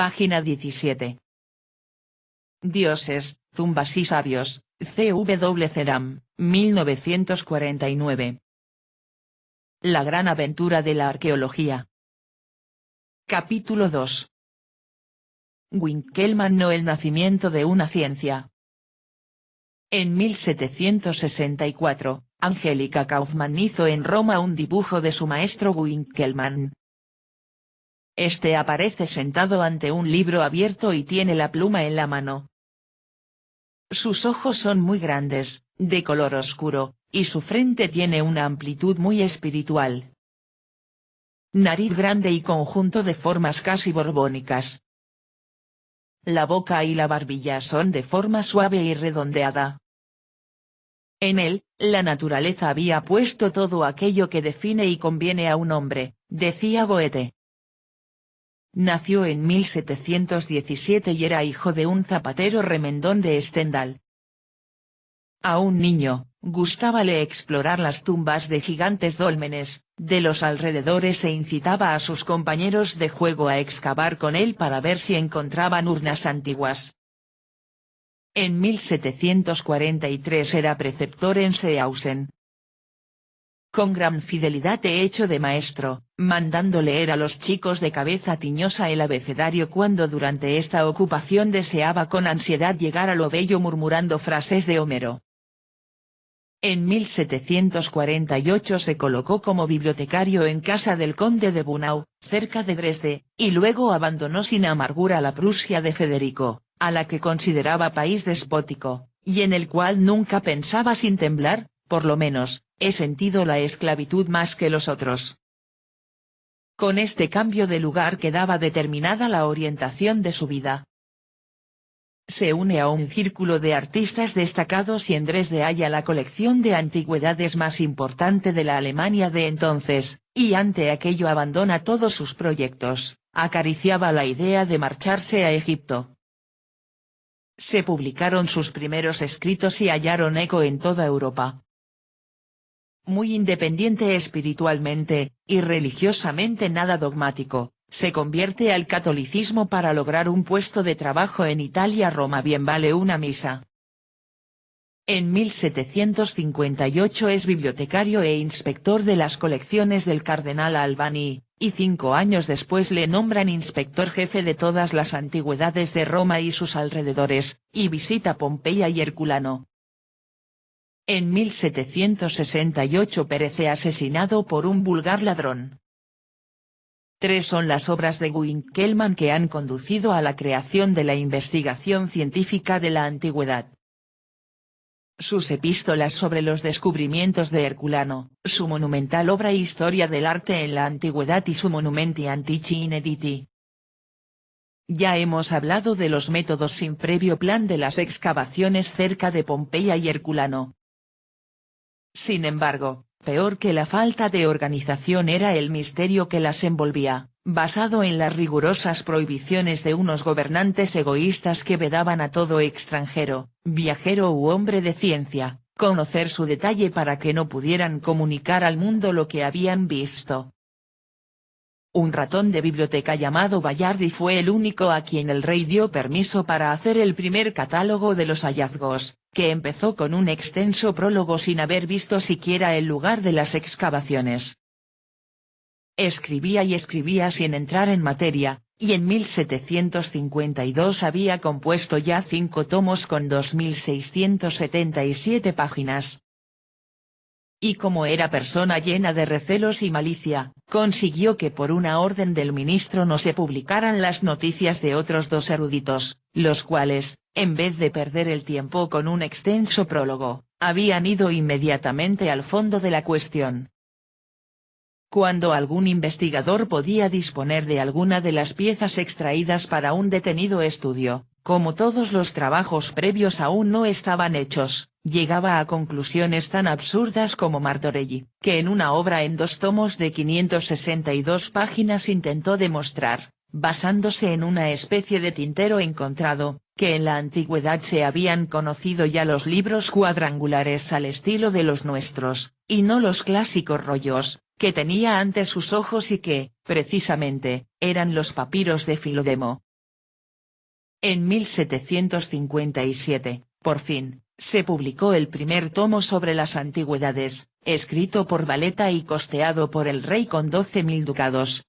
Página 17. Dioses, tumbas y sabios, C.W. Ceram, 1949. La gran aventura de la arqueología. Capítulo 2. Winckelmann o el nacimiento de una ciencia. En 1764, Angelica Kauffmann hizo en Roma un dibujo de su maestro Winckelmann. Este aparece sentado ante un libro abierto y tiene la pluma en la mano. Sus ojos son muy grandes, de color oscuro, y su frente tiene una amplitud muy espiritual. Nariz grande y conjunto de formas casi borbónicas. La boca y la barbilla son de forma suave y redondeada. En él, la naturaleza había puesto todo aquello que define y conviene a un hombre, decía Goethe. Nació en 1717 y era hijo de un zapatero remendón de Stendhal. Aún niño, gustábale explorar las tumbas de gigantes dólmenes, de los alrededores e incitaba a sus compañeros de juego a excavar con él para ver si encontraban urnas antiguas. En 1743 era preceptor en Seehausen. Con gran fidelidad hecho de maestro, mandando leer a los chicos de cabeza tiñosa el abecedario cuando durante esta ocupación deseaba con ansiedad llegar a lo bello murmurando frases de Homero. En 1748 se colocó como bibliotecario en casa del conde de Bunau, cerca de Dresde, y luego abandonó sin amargura la Prusia de Federico, a la que consideraba país despótico, y en el cual nunca pensaba sin temblar, por lo menos, he sentido la esclavitud más que los otros. Con este cambio de lugar quedaba determinada la orientación de su vida. Se une a un círculo de artistas destacados y en Dresde halla la colección de antigüedades más importante de la Alemania de entonces, y ante aquello abandona todos sus proyectos, acariciaba la idea de marcharse a Egipto. Se publicaron sus primeros escritos y hallaron eco en toda Europa. Muy independiente espiritualmente, y religiosamente nada dogmático, se convierte al catolicismo para lograr un puesto de trabajo en Italia. Roma bien vale una misa. En 1758 es bibliotecario e inspector de las colecciones del cardenal Albani, y 5 años después le nombran inspector jefe de todas las antigüedades de Roma y sus alrededores, y visita Pompeya y Herculano. En 1768 perece asesinado por un vulgar ladrón. 3 son las obras de Winckelmann que han conducido a la creación de la investigación científica de la antigüedad. Sus epístolas sobre los descubrimientos de Herculano, su monumental obra Historia del arte en la antigüedad y su Monumenti Antichi Inediti. Ya hemos hablado de los métodos sin previo plan de las excavaciones cerca de Pompeya y Herculano. Sin embargo, peor que la falta de organización era el misterio que las envolvía, basado en las rigurosas prohibiciones de unos gobernantes egoístas que vedaban a todo extranjero, viajero u hombre de ciencia, conocer su detalle para que no pudieran comunicar al mundo lo que habían visto. Un ratón de biblioteca llamado Bayardi fue el único a quien el rey dio permiso para hacer el primer catálogo de los hallazgos, que empezó con un extenso prólogo sin haber visto siquiera el lugar de las excavaciones. Escribía y escribía sin entrar en materia, y en 1752 había compuesto ya 5 tomos con 2677 páginas. Y como era persona llena de recelos y malicia, consiguió que por una orden del ministro no se publicaran las noticias de otros 2 eruditos, los cuales, en vez de perder el tiempo con un extenso prólogo, habían ido inmediatamente al fondo de la cuestión. Cuando algún investigador podía disponer de alguna de las piezas extraídas para un detenido estudio, como todos los trabajos previos aún no estaban hechos, llegaba a conclusiones tan absurdas como Martorelli, que en una obra en 2 tomos de 562 páginas intentó demostrar, basándose en una especie de tintero encontrado, que en la antigüedad se habían conocido ya los libros cuadrangulares al estilo de los nuestros, y no los clásicos rollos, que tenía ante sus ojos y que, precisamente, eran los papiros de Filodemo. En 1757, por fin, se publicó el primer tomo sobre las antigüedades, escrito por Valetta y costeado por el rey con 12.000 ducados.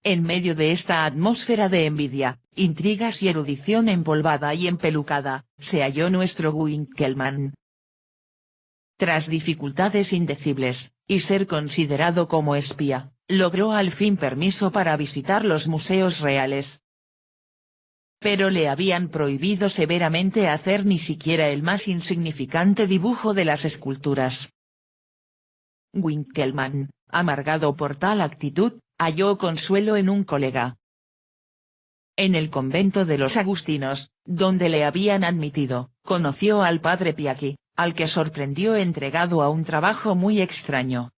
En medio de esta atmósfera de envidia, intrigas y erudición empolvada y empelucada, se halló nuestro Winckelmann. Tras dificultades indecibles, y ser considerado como espía, logró al fin permiso para visitar los museos reales. Pero le habían prohibido severamente hacer ni siquiera el más insignificante dibujo de las esculturas. Winckelmann, amargado por tal actitud, halló consuelo en un colega. En el convento de los agustinos, donde le habían admitido, conoció al padre Piaggi, al que sorprendió entregado a un trabajo muy extraño.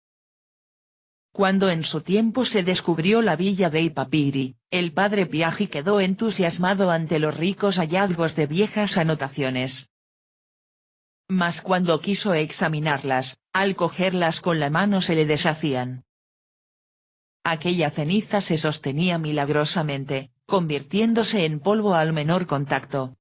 Cuando en su tiempo se descubrió la villa dei Papiri, el padre Piaggi quedó entusiasmado ante los ricos hallazgos de viejas anotaciones. Mas cuando quiso examinarlas, al cogerlas con la mano se le deshacían. Aquella ceniza se sostenía milagrosamente, convirtiéndose en polvo al menor contacto.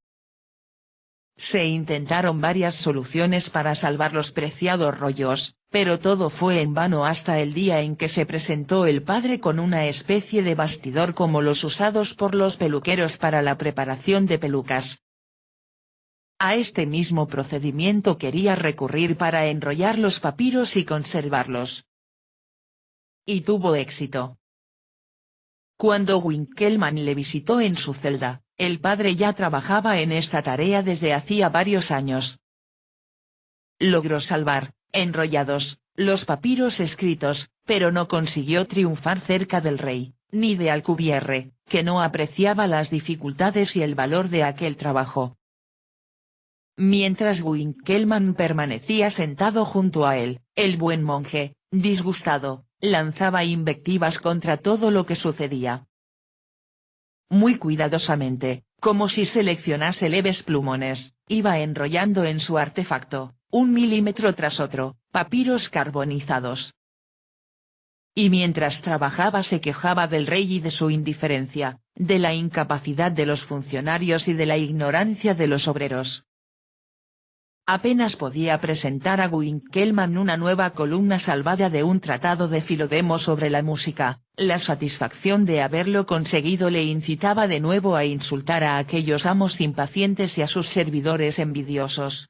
Se intentaron varias soluciones para salvar los preciados rollos, pero todo fue en vano hasta el día en que se presentó el padre con una especie de bastidor como los usados por los peluqueros para la preparación de pelucas. A este mismo procedimiento quería recurrir para enrollar los papiros y conservarlos. Y tuvo éxito. Cuando Winckelmann le visitó en su celda, el padre ya trabajaba en esta tarea desde hacía varios años. Logró salvar, enrollados, los papiros escritos, pero no consiguió triunfar cerca del rey, ni de Alcubierre, que no apreciaba las dificultades y el valor de aquel trabajo. Mientras Winckelmann permanecía sentado junto a él, el buen monje, disgustado, lanzaba invectivas contra todo lo que sucedía. Muy cuidadosamente, como si seleccionase leves plumones, iba enrollando en su artefacto, 1 milímetro tras otro, papiros carbonizados. Y mientras trabajaba se quejaba del rey y de su indiferencia, de la incapacidad de los funcionarios y de la ignorancia de los obreros. Apenas podía presentar a Winckelmann una nueva columna salvada de un tratado de Filodemo sobre la música, la satisfacción de haberlo conseguido le incitaba de nuevo a insultar a aquellos amos impacientes y a sus servidores envidiosos.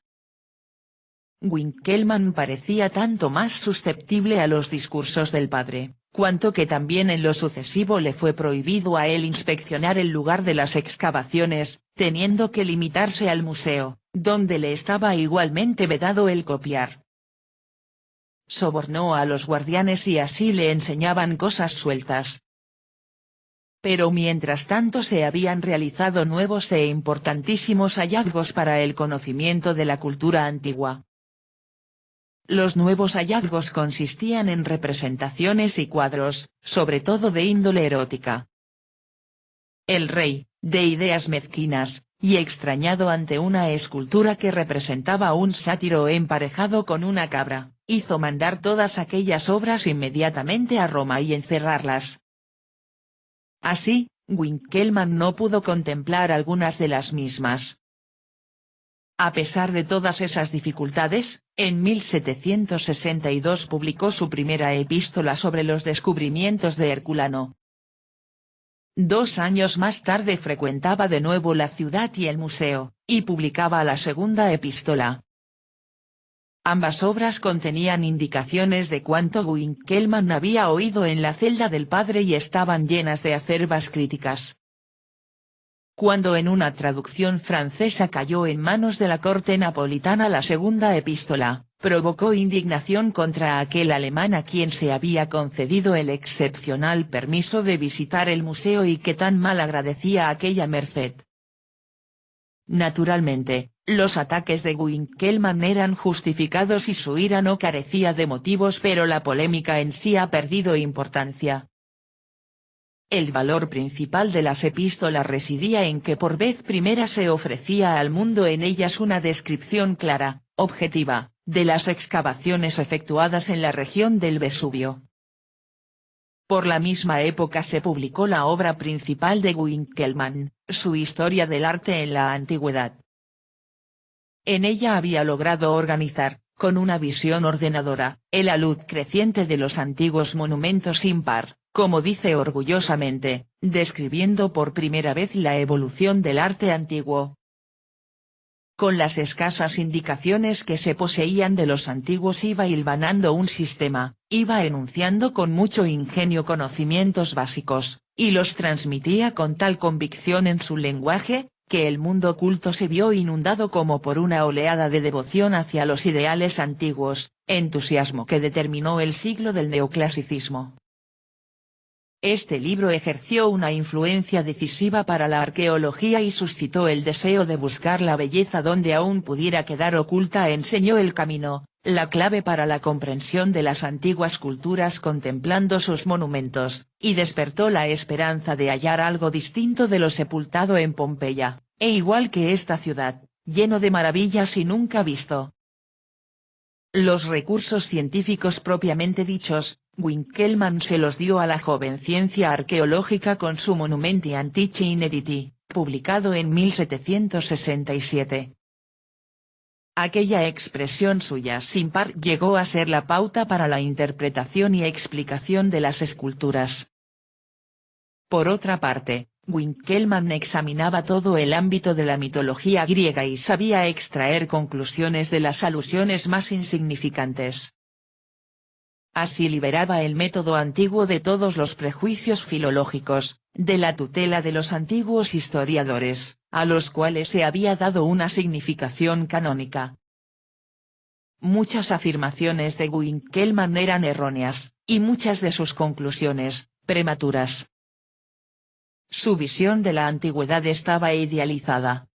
Winckelmann parecía tanto más susceptible a los discursos del padre, cuanto que también en lo sucesivo le fue prohibido a él inspeccionar el lugar de las excavaciones, teniendo que limitarse al museo, donde le estaba igualmente vedado el copiar. Sobornó a los guardianes y así le enseñaban cosas sueltas. Pero mientras tanto se habían realizado nuevos e importantísimos hallazgos para el conocimiento de la cultura antigua. Los nuevos hallazgos consistían en representaciones y cuadros, sobre todo de índole erótica. El rey, de ideas mezquinas, y extrañado ante una escultura que representaba un sátiro emparejado con una cabra, hizo mandar todas aquellas obras inmediatamente a Roma y encerrarlas. Así, Winckelmann no pudo contemplar algunas de las mismas. A pesar de todas esas dificultades, en 1762 publicó su primera epístola sobre los descubrimientos de Herculano. 2 años más tarde frecuentaba de nuevo la ciudad y el museo, y publicaba la segunda epístola. Ambas obras contenían indicaciones de cuanto Winckelmann había oído en la celda del padre y estaban llenas de acerbas críticas. Cuando en una traducción francesa cayó en manos de la corte napolitana la segunda epístola, provocó indignación contra aquel alemán a quien se había concedido el excepcional permiso de visitar el museo y que tan mal agradecía aquella merced. Naturalmente, los ataques de Winckelmann eran justificados y su ira no carecía de motivos, pero la polémica en sí ha perdido importancia. El valor principal de las epístolas residía en que por vez primera se ofrecía al mundo en ellas una descripción clara, objetiva, de las excavaciones efectuadas en la región del Vesubio. Por la misma época se publicó la obra principal de Winckelmann, su Historia del arte en la antigüedad. En ella había logrado organizar, con una visión ordenadora, el alud creciente de los antiguos monumentos sin par, como dice orgullosamente, describiendo por primera vez la evolución del arte antiguo. Con las escasas indicaciones que se poseían de los antiguos iba hilvanando un sistema, iba enunciando con mucho ingenio conocimientos básicos, y los transmitía con tal convicción en su lenguaje, que el mundo culto se vio inundado como por una oleada de devoción hacia los ideales antiguos, entusiasmo que determinó el siglo del neoclasicismo. Este libro ejerció una influencia decisiva para la arqueología y suscitó el deseo de buscar la belleza donde aún pudiera quedar oculta. Enseñó el camino, la clave para la comprensión de las antiguas culturas contemplando sus monumentos, y despertó la esperanza de hallar algo distinto de lo sepultado en Pompeya, e igual que esta ciudad, lleno de maravillas y nunca visto. Los recursos científicos propiamente dichos, Winckelmann se los dio a la joven ciencia arqueológica con su Monumenti Antichi Inediti, publicado en 1767. Aquella expresión suya sin par llegó a ser la pauta para la interpretación y explicación de las esculturas. Por otra parte, Winckelmann examinaba todo el ámbito de la mitología griega y sabía extraer conclusiones de las alusiones más insignificantes. Así liberaba el método antiguo de todos los prejuicios filológicos, de la tutela de los antiguos historiadores, a los cuales se había dado una significación canónica. Muchas afirmaciones de Winckelmann eran erróneas, y muchas de sus conclusiones, prematuras. Su visión de la antigüedad estaba idealizada.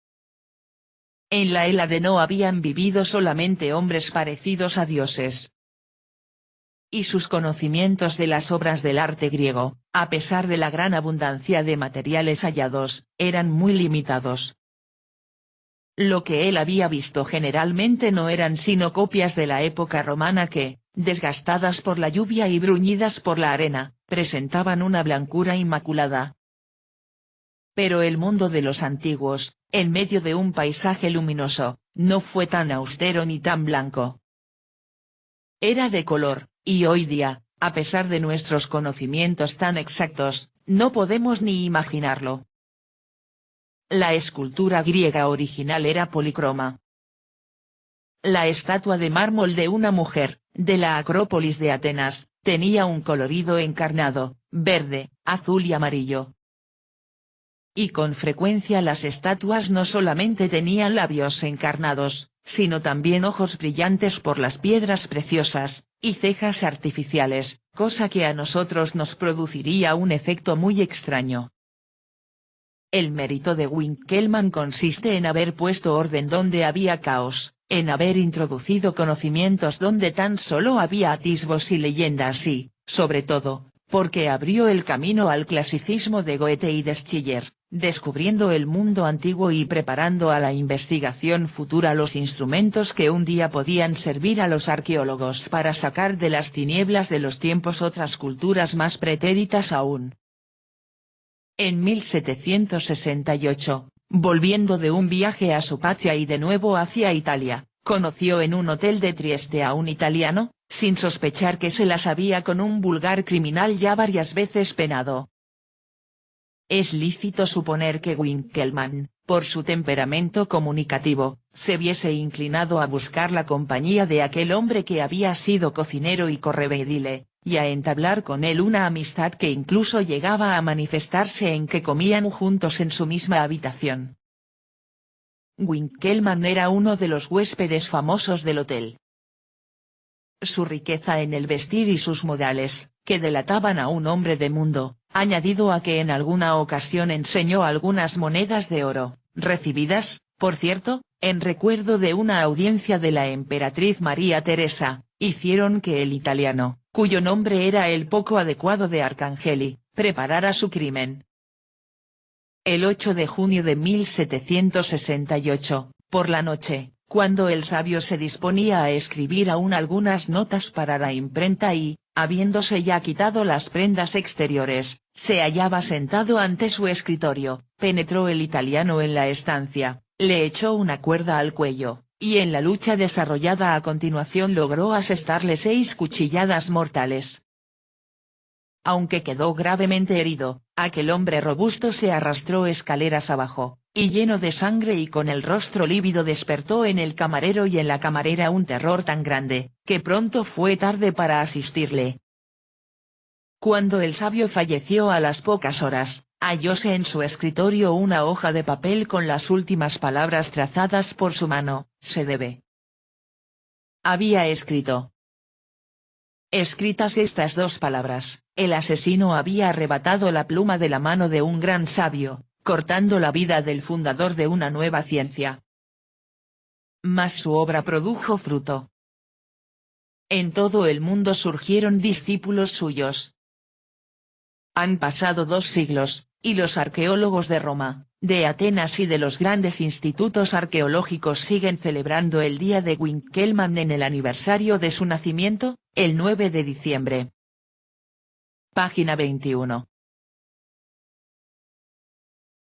En la Hélade no habían vivido solamente hombres parecidos a dioses. Y sus conocimientos de las obras del arte griego, a pesar de la gran abundancia de materiales hallados, eran muy limitados. Lo que él había visto generalmente no eran sino copias de la época romana que, desgastadas por la lluvia y bruñidas por la arena, presentaban una blancura inmaculada. Pero el mundo de los antiguos, en medio de un paisaje luminoso, no fue tan austero ni tan blanco. Era de color, y hoy día, a pesar de nuestros conocimientos tan exactos, no podemos ni imaginarlo. La escultura griega original era policroma. La estatua de mármol de una mujer, de la Acrópolis de Atenas, tenía un colorido encarnado, verde, azul y amarillo. Y con frecuencia las estatuas no solamente tenían labios encarnados, sino también ojos brillantes por las piedras preciosas, y cejas artificiales, cosa que a nosotros nos produciría un efecto muy extraño. El mérito de Winckelmann consiste en haber puesto orden donde había caos, en haber introducido conocimientos donde tan solo había atisbos y leyendas y, sobre todo, porque abrió el camino al clasicismo de Goethe y de Schiller, descubriendo el mundo antiguo y preparando a la investigación futura los instrumentos que un día podían servir a los arqueólogos para sacar de las tinieblas de los tiempos otras culturas más pretéritas aún. En 1768, volviendo de un viaje a su patria y de nuevo hacia Italia, conoció en un hotel de Trieste a un italiano, sin sospechar que se las había con un vulgar criminal ya varias veces penado. Es lícito suponer que Winckelmann, por su temperamento comunicativo, se viese inclinado a buscar la compañía de aquel hombre que había sido cocinero y correveidile, y a entablar con él una amistad que incluso llegaba a manifestarse en que comían juntos en su misma habitación. Winckelmann era uno de los huéspedes famosos del hotel. Su riqueza en el vestir y sus modales, que delataban a un hombre de mundo, añadido a que en alguna ocasión enseñó algunas monedas de oro, recibidas, por cierto, en recuerdo de una audiencia de la emperatriz María Teresa, hicieron que el italiano, cuyo nombre era el poco adecuado de Arcangeli, preparara su crimen. El 8 de junio de 1768, por la noche, cuando el sabio se disponía a escribir aún algunas notas para la imprenta y, habiéndose ya quitado las prendas exteriores, se hallaba sentado ante su escritorio. Penetró el italiano en la estancia, le echó una cuerda al cuello, y en la lucha desarrollada a continuación logró asestarle 6 cuchilladas mortales. Aunque quedó gravemente herido, aquel hombre robusto se arrastró escaleras abajo, y lleno de sangre y con el rostro lívido despertó en el camarero y en la camarera un terror tan grande, que pronto fue tarde para asistirle. Cuando el sabio falleció a las pocas horas, hallóse en su escritorio una hoja de papel con las últimas palabras trazadas por su mano: se debe. Había escrito. Escritas estas 2 palabras, el asesino había arrebatado la pluma de la mano de un gran sabio, cortando la vida del fundador de una nueva ciencia. Mas su obra produjo fruto. En todo el mundo surgieron discípulos suyos. Han pasado 2 siglos, y los arqueólogos de Roma, de Atenas y de los grandes institutos arqueológicos siguen celebrando el día de Winckelmann en el aniversario de su nacimiento, el 9 de diciembre. Página 21.